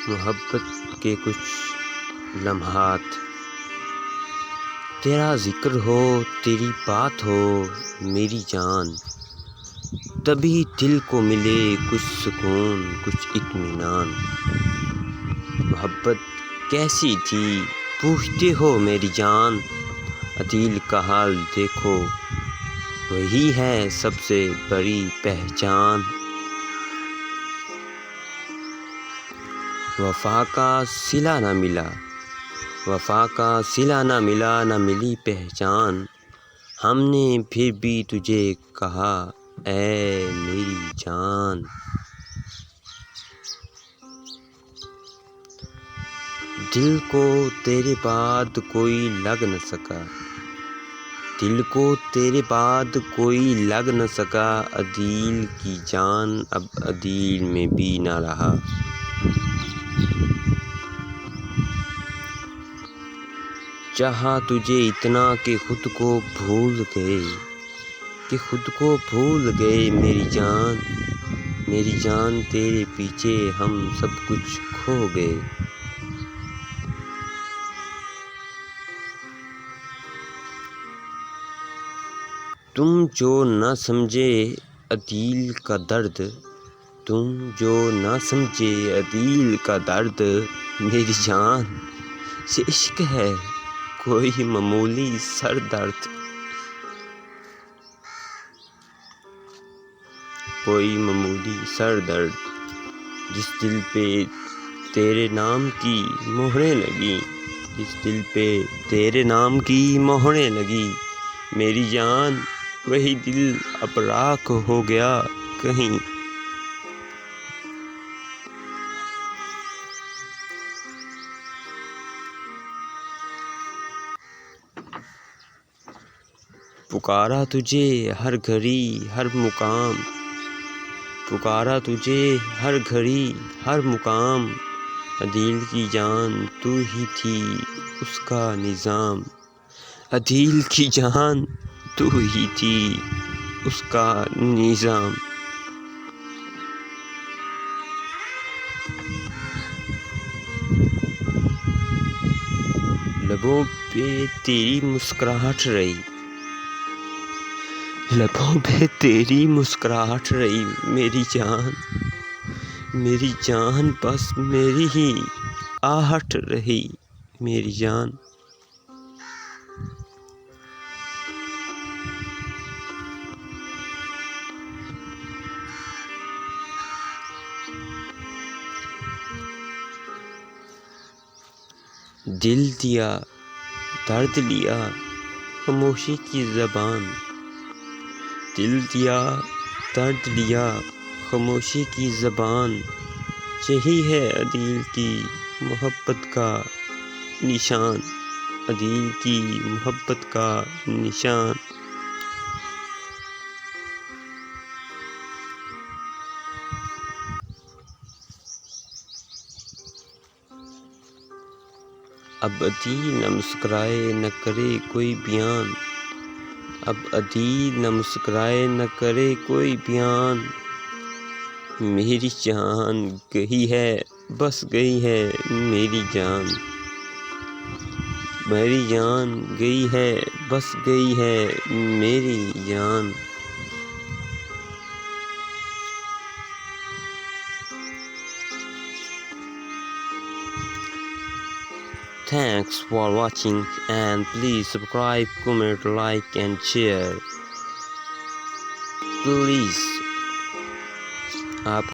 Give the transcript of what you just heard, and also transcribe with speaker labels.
Speaker 1: محبت کے کچھ لمحات، تیرا ذکر ہو، تیری بات ہو میری جان، تبھی دل کو ملے کچھ سکون، کچھ اطمینان۔ محبت کیسی تھی پوچھتے ہو میری جان، عدیل کا حال دیکھو وہی ہے سب سے بڑی پہچان۔ وفا کا صلہ نہ ملا، وفا کا صلہ نہ ملا، نہ ملی پہچان، ہم نے پھر بھی تجھے کہا اے میری جان۔ دل کو تیرے بعد کوئی لگ نہ سکا، دل کو تیرے بعد کوئی لگ نہ سکا، عدیل کی جان اب عدیل میں بھی نہ رہا۔ چاہا تجھے اتنا کہ خود کو بھول گئے، کہ خود کو بھول گئے میری جان، میری جان تیرے پیچھے ہم سب کچھ کھو گئے۔ تم جو نہ سمجھے عدیل کا درد، تم جو نہ سمجھے عدیل کا درد، میری جان یہ عشق ہے کوئی معمولی سر درد، کوئی معمولی سر درد۔ جس دل پہ تیرے نام کی مہریں لگی، جس دل پہ تیرے نام کی مہریں لگی، میری جان وہی دل اب راکھ ہو گیا کہیں۔ پکارا تجھے ہر گھڑی ہر مقام، پکارا تجھے ہر گھڑی ہر مقام، عدیل کی جان تو ہی تھی اس کا نظام، عدیل کی جان تو ہی تھی اس کا نظام۔ لبوں پہ تیری مسکراہٹ رہی، لبوں پہ تیری مسکراہٹ رہی میری جان، میری جان بس میری ہی آہٹ رہی میری جان۔ دل دیا درد لیا خاموشی کی زبان، دل دیا درد لیا خاموشی کی زبان، یہی ہے عدیل کی محبت کا نشان، عدیل کی محبت کا نشان۔ اب عدیل نہ مسکرائے نہ کرے کوئی بیان، اب عدیل نہ مسکرائے نہ کرے کوئی بیان، میری جان گئی ہے بس گئی ہے میری جان، میری جان گئی ہے بس گئی ہے میری جان۔ Thanks for watching and please subscribe, comment, like and share. Please.